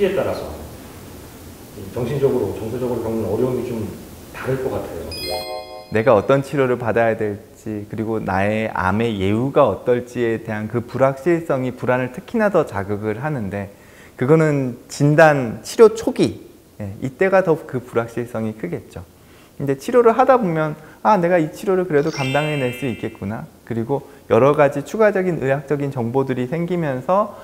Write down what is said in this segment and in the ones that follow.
시기에 따라서 정신적으로, 정서적으로 겪는 어려움이 좀 다를 것 같아요. 내가 어떤 치료를 받아야 될지, 그리고 나의 암의 예후가 어떨지에 대한 그 불확실성이 불안을 특히나 더 자극을 하는데, 그거는 진단, 치료 초기, 이때가 더 그 불확실성이 크겠죠. 근데 치료를 하다 보면 내가 이 치료를 그래도 감당해낼 수 있겠구나. 그리고 여러 가지 추가적인 의학적인 정보들이 생기면서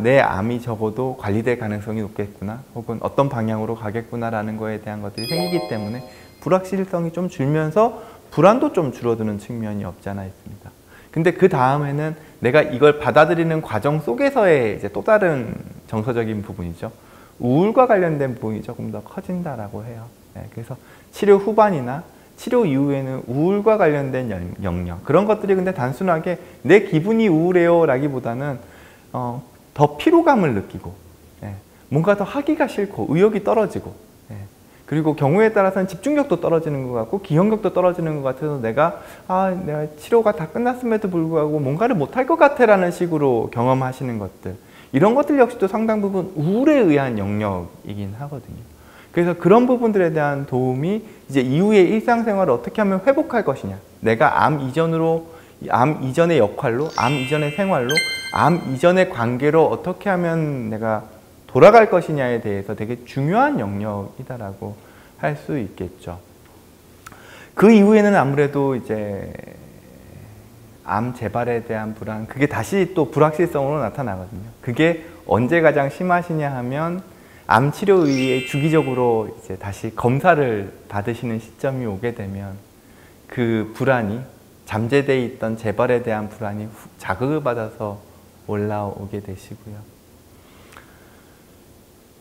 내 암이 적어도 관리될 가능성이 높겠구나. 혹은 어떤 방향으로 가겠구나라는 거에 대한 것들이 생기기 때문에 불확실성이 좀 줄면서 불안도 좀 줄어드는 측면이 없지 않아 있습니다. 근데 그 다음에는 내가 이걸 받아들이는 과정 속에서의 이제 또 다른 정서적인 부분이죠. 우울과 관련된 부분이 조금 더 커진다라고 해요. 그래서 치료 후반이나 치료 이후에는 우울과 관련된 영역, 그런 것들이 근데 단순하게 내 기분이 우울해요 라기보다는 더 피로감을 느끼고, 뭔가 더 하기가 싫고 의욕이 떨어지고, 그리고 경우에 따라서는 집중력도 떨어지는 것 같고 기억력도 떨어지는 것 같아서 내가 치료가 다 끝났음에도 불구하고 뭔가를 못할 것 같아 라는 식으로 경험하시는 것들, 이런 것들 역시도 상당 부분 우울에 의한 영역이긴 하거든요. 그래서 그런 부분들에 대한 도움이 이제 이후의 일상생활을 어떻게 하면 회복할 것이냐, 내가 암 이전의 역할로, 암 이전의 생활로, 암 이전의 관계로 어떻게 하면 내가 돌아갈 것이냐에 대해서 되게 중요한 영역이다라고 할 수 있겠죠. 그 이후에는 아무래도 이제 암 재발에 대한 불안, 그게 다시 또 불확실성으로 나타나거든요. 그게 언제 가장 심하시냐 하면 암 치료의에 주기적으로 이제 다시 검사를 받으시는 시점이 오게 되면 그 불안이, 잠재되어 있던 재발에 대한 불안이 자극을 받아서 올라오게 되시고요.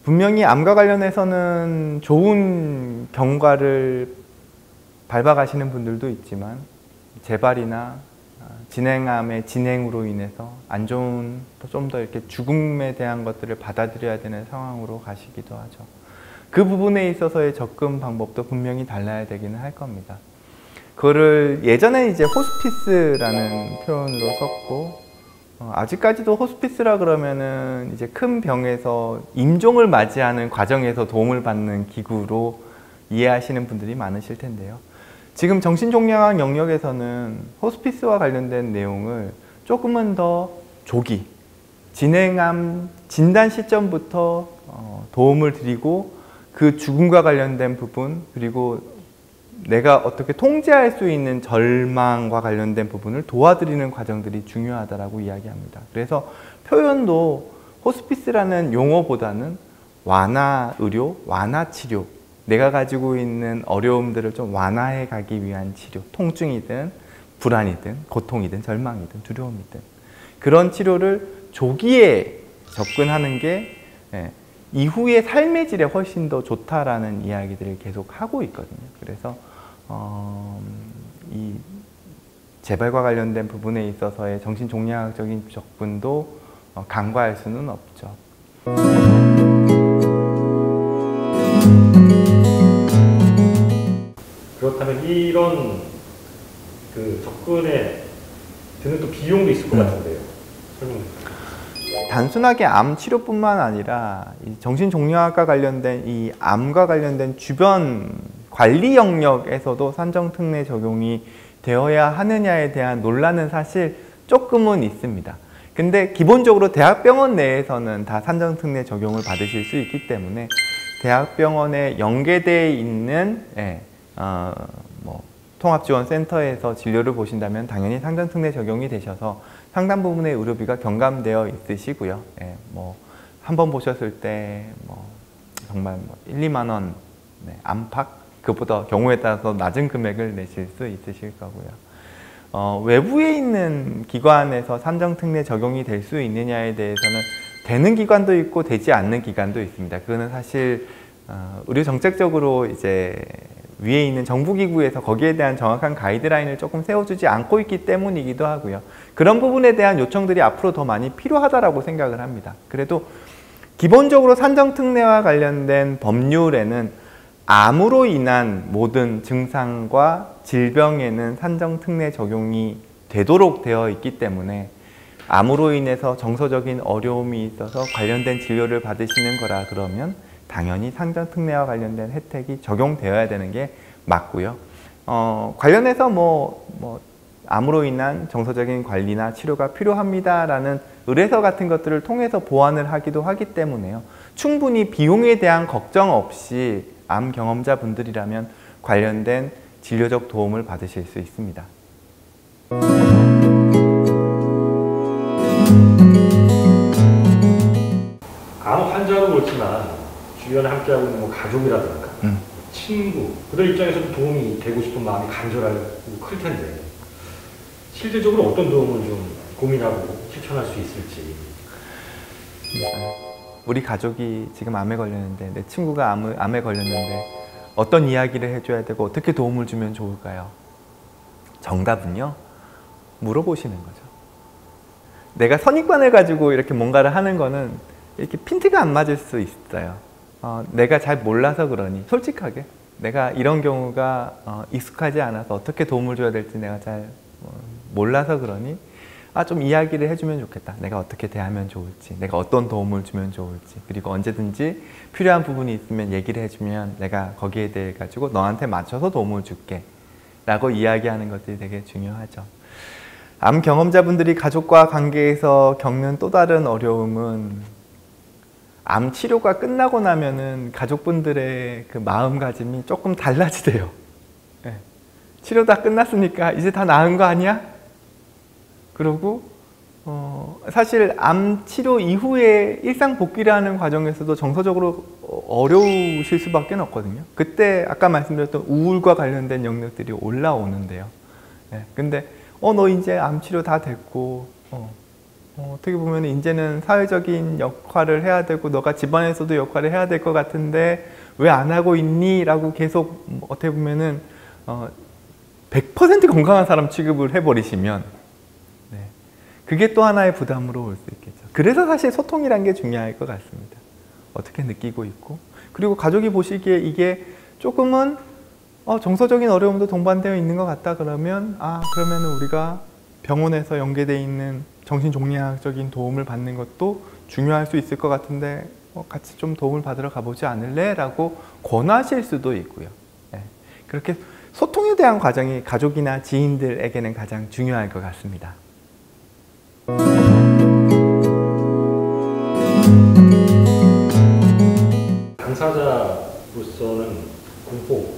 분명히 암과 관련해서는 좋은 경과를 밟아가시는 분들도 있지만 재발이나 진행암의 진행으로 인해서 안 좋은, 좀 더 이렇게 죽음에 대한 것들을 받아들여야 되는 상황으로 가시기도 하죠. 그 부분에 있어서의 접근 방법도 분명히 달라야 되기는 할 겁니다. 그거를 예전에 이제 호스피스라는 표현으로 썼고, 아직까지도 호스피스라 그러면은 이제 큰 병에서 임종을 맞이하는 과정에서 도움을 받는 기구로 이해하시는 분들이 많으실 텐데요. 지금 정신종양학 영역에서는 호스피스와 관련된 내용을 조금은 더 조기, 진행암 진단 시점부터 도움을 드리고 그 죽음과 관련된 부분, 그리고 내가 어떻게 통제할 수 있는 절망과 관련된 부분을 도와드리는 과정들이 중요하다고 이야기합니다. 그래서 표현도 호스피스라는 용어보다는 완화 의료, 완화 치료, 내가 가지고 있는 어려움들을 좀 완화해 가기 위한 치료, 통증이든 불안이든 고통이든 절망이든 두려움이든 그런 치료를 조기에 접근하는 게 이후의 삶의 질에 훨씬 더 좋다라는 이야기들을 계속 하고 있거든요. 그래서 이 재발과 관련된 부분에 있어서의 정신종양학적인 접근도 간과할 수는 없죠. 그렇다면 이런 그 접근에 드는 또 비용도 있을 것 같은데요. 설명해 주세요. 단순하게 암 치료뿐만 아니라 이 정신종양학과 관련된 이 암과 관련된 주변 관리 영역에서도 산정특례 적용이 되어야 하느냐에 대한 논란은 사실 조금은 있습니다. 근데 기본적으로 대학병원 내에서는 다 산정특례 적용을 받으실 수 있기 때문에 대학병원에 연계되어 있는 통합지원센터에서 진료를 보신다면 당연히 산정특례 적용이 되셔서 상당 부분의 의료비가 경감되어 있으시고요. 한 번 보셨을 때 정말 1, 2만 원 안팎, 그보다 경우에 따라서 낮은 금액을 내실 수 있으실 거고요. 외부에 있는 기관에서 산정특례 적용이 될 수 있느냐에 대해서는 되는 기관도 있고 되지 않는 기관도 있습니다. 그거는 사실 의료정책적으로 이제 위에 있는 정부기구에서 거기에 대한 정확한 가이드라인을 조금 세워주지 않고 있기 때문이기도 하고요. 그런 부분에 대한 요청들이 앞으로 더 많이 필요하다고 생각을 합니다. 그래도 기본적으로 산정특례와 관련된 법률에는 암으로 인한 모든 증상과 질병에는 산정특례 적용이 되도록 되어 있기 때문에 암으로 인해서 정서적인 어려움이 있어서 관련된 진료를 받으시는 거라 그러면 당연히 상정특례와 관련된 혜택이 적용되어야 되는 게 맞고요. 관련해서 암으로 인한 정서적인 관리나 치료가 필요합니다라는 의뢰서 같은 것들을 통해서 보완을 하기도 하기 때문에요. 충분히 비용에 대한 걱정 없이 암 경험자분들이라면 관련된 진료적 도움을 받으실 수 있습니다. 암 환자도 그렇지만 주변에 함께하고 있는 가족이라든가 친구, 그들 입장에서도 도움이 되고 싶은 마음이 간절하고 클 텐데 실질적으로 어떤 도움을 좀 고민하고 실천할 수 있을지. 우리 가족이 지금 암에 걸렸는데, 내 친구가 암에 걸렸는데 어떤 이야기를 해줘야 되고 어떻게 도움을 주면 좋을까요? 정답은요, 물어보시는 거죠. 내가 선입관을 가지고 이렇게 뭔가를 하는 거는 이렇게 핀트가 안 맞을 수 있어요. 내가 잘 몰라서 그러니, 솔직하게 내가 이런 경우가 익숙하지 않아서 어떻게 도움을 줘야 될지 내가 잘 몰라서 그러니 좀 이야기를 해주면 좋겠다. 내가 어떻게 대하면 좋을지, 내가 어떤 도움을 주면 좋을지, 그리고 언제든지 필요한 부분이 있으면 얘기를 해주면 내가 거기에 대해 가지고 너한테 맞춰서 도움을 줄게 라고 이야기하는 것들이 되게 중요하죠. 암 경험자분들이 가족과 관계에서 겪는 또 다른 어려움은 암 치료가 끝나고 나면은 가족분들의 그 마음가짐이 조금 달라지대요. 네. 치료 다 끝났으니까 이제 다 나은 거 아니야? 그리고 사실 암 치료 이후에 일상 복귀를 하는 과정에서도 정서적으로 어려우실 수밖에 없거든요. 그때 아까 말씀드렸던 우울과 관련된 영역들이 올라오는데요. 네. 근데 너 이제 암 치료 다 됐고 어떻게 보면 이제는 사회적인 역할을 해야 되고 너가 집안에서도 역할을 해야 될 것 같은데 왜 안 하고 있니? 라고 계속 어떻게 보면은 100% 건강한 사람 취급을 해버리시면 그게 또 하나의 부담으로 올 수 있겠죠. 그래서 사실 소통이란 게 중요할 것 같습니다. 어떻게 느끼고 있고, 그리고 가족이 보시기에 이게 조금은 정서적인 어려움도 동반되어 있는 것 같다 그러면 그러면 우리가 병원에서 연계되어 있는 정신종양학적인 도움을 받는 것도 중요할 수 있을 것 같은데 같이 좀 도움을 받으러 가보지 않을래? 라고 권하실 수도 있고요. 그렇게 소통에 대한 과정이 가족이나 지인들에게는 가장 중요할 것 같습니다. 당사자로서는 공포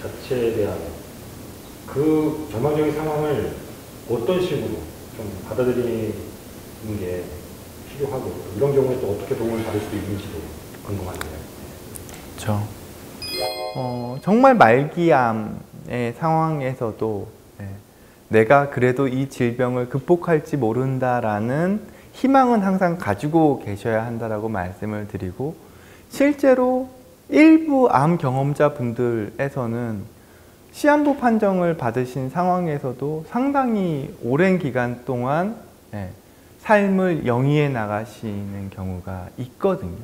자체에 대한 그 절망적인 상황을 어떤 식으로 좀 받아들이는 게 필요하고, 이런 경우에 또 어떻게 도움을 받을 수 있는지도 궁금하네요. 그렇죠. 정말 말기암의 상황에서도 내가 그래도 이 질병을 극복할지 모른다라는 희망은 항상 가지고 계셔야 한다라고 말씀을 드리고, 실제로 일부 암 경험자분들에서는 시한부 판정을 받으신 상황에서도 상당히 오랜 기간 동안 삶을 영위해 나가시는 경우가 있거든요.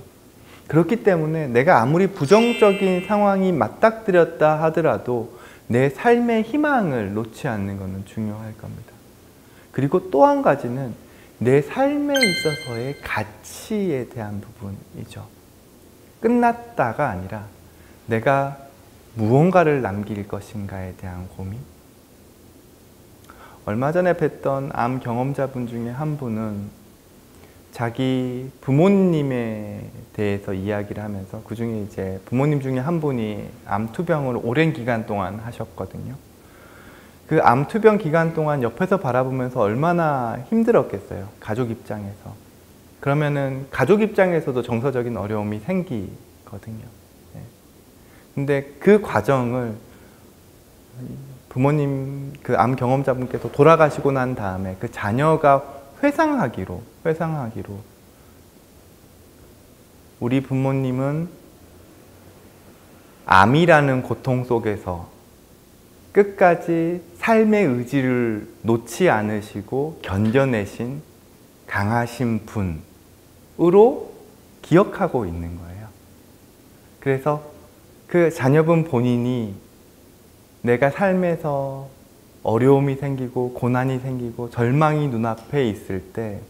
그렇기 때문에 내가 아무리 부정적인 상황이 맞닥뜨렸다 하더라도 내 삶의 희망을 놓지 않는 것은 중요할 겁니다. 그리고 또 한 가지는 내 삶에 있어서의 가치에 대한 부분이죠. 끝났다가 아니라 내가 무언가를 남길 것인가에 대한 고민. 얼마 전에 뵀던 암 경험자분 중에 한 분은 자기 부모님에 대해서 이야기를 하면서, 그 중에 이제 부모님 중에 한 분이 암 투병을 오랜 기간 동안 하셨거든요. 그 암 투병 기간 동안 옆에서 바라보면서 얼마나 힘들었겠어요, 가족 입장에서. 그러면은 가족 입장에서도 정서적인 어려움이 생기거든요. 근데 그 과정을 부모님, 그 암 경험자분께서 돌아가시고 난 다음에 그 자녀가 회상하기로 우리 부모님은 암이라는 고통 속에서 끝까지 삶의 의지를 놓지 않으시고 견뎌내신 강하신 분으로 기억하고 있는 거예요. 그래서 그 자녀분 본인이 내가 삶에서 어려움이 생기고 고난이 생기고 절망이 눈앞에 있을 때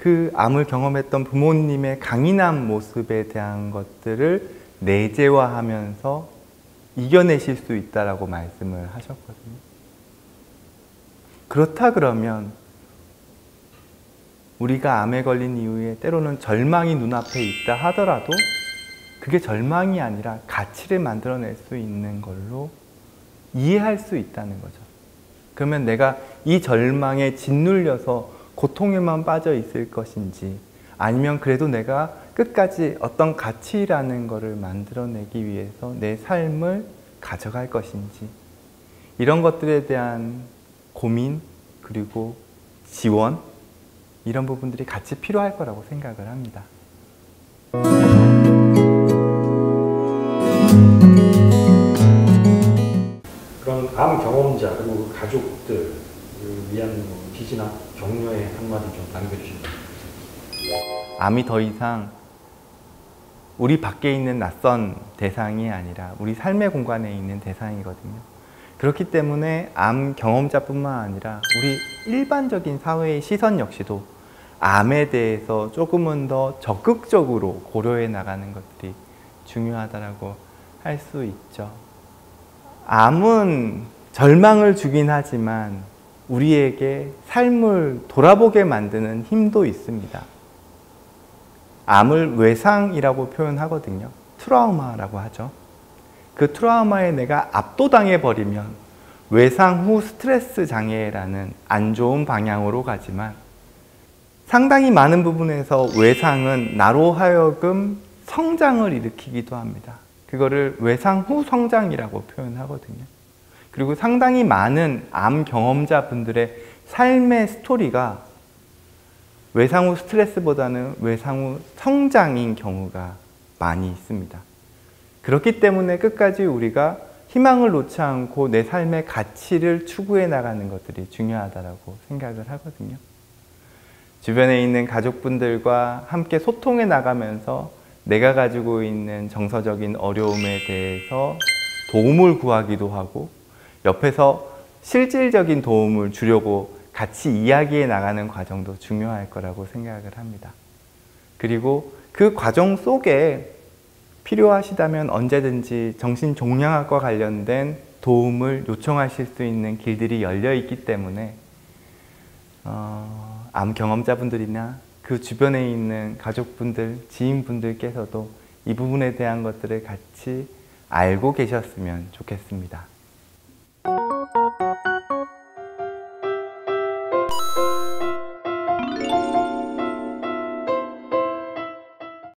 그 암을 경험했던 부모님의 강인한 모습에 대한 것들을 내재화하면서 이겨내실 수 있다라고 말씀을 하셨거든요. 그렇다 그러면 우리가 암에 걸린 이후에 때로는 절망이 눈앞에 있다 하더라도 그게 절망이 아니라 가치를 만들어낼 수 있는 걸로 이해할 수 있다는 거죠. 그러면 내가 이 절망에 짓눌려서 고통에만 빠져 있을 것인지 아니면 그래도 내가 끝까지 어떤 가치라는 것을 만들어내기 위해서 내 삶을 가져갈 것인지 이런 것들에 대한 고민 그리고 지원 이런 부분들이 같이 필요할 거라고 생각을 합니다. 그런 암 경험자 그리고 가족들을 위한 지지나 격려의 한마디 좀 남겨주시면. 암이 더 이상 우리 밖에 있는 낯선 대상이 아니라 우리 삶의 공간에 있는 대상이거든요. 그렇기 때문에 암 경험자뿐만 아니라 우리 일반적인 사회의 시선 역시도 암에 대해서 조금은 더 적극적으로 고려해 나가는 것들이 중요하다고 할 수 있죠. 암은 절망을 주긴 하지만 우리에게 삶을 돌아보게 만드는 힘도 있습니다. 암을 외상이라고 표현하거든요. 트라우마라고 하죠. 그 트라우마에 내가 압도당해 버리면 외상 후 스트레스 장애라는 안 좋은 방향으로 가지만 상당히 많은 부분에서 외상은 나로 하여금 성장을 일으키기도 합니다. 그거를 외상 후 성장이라고 표현하거든요. 그리고 상당히 많은 암 경험자분들의 삶의 스토리가 외상 후 스트레스보다는 외상 후 성장인 경우가 많이 있습니다. 그렇기 때문에 끝까지 우리가 희망을 놓지 않고 내 삶의 가치를 추구해 나가는 것들이 중요하다고 생각을 하거든요. 주변에 있는 가족분들과 함께 소통해 나가면서 내가 가지고 있는 정서적인 어려움에 대해서 도움을 구하기도 하고 옆에서 실질적인 도움을 주려고 같이 이야기해 나가는 과정도 중요할 거라고 생각을 합니다. 그리고 그 과정 속에 필요하시다면 언제든지 정신종양학과 관련된 도움을 요청하실 수 있는 길들이 열려 있기 때문에 암 경험자분들이나 그 주변에 있는 가족분들, 지인분들께서도 이 부분에 대한 것들을 같이 알고 계셨으면 좋겠습니다.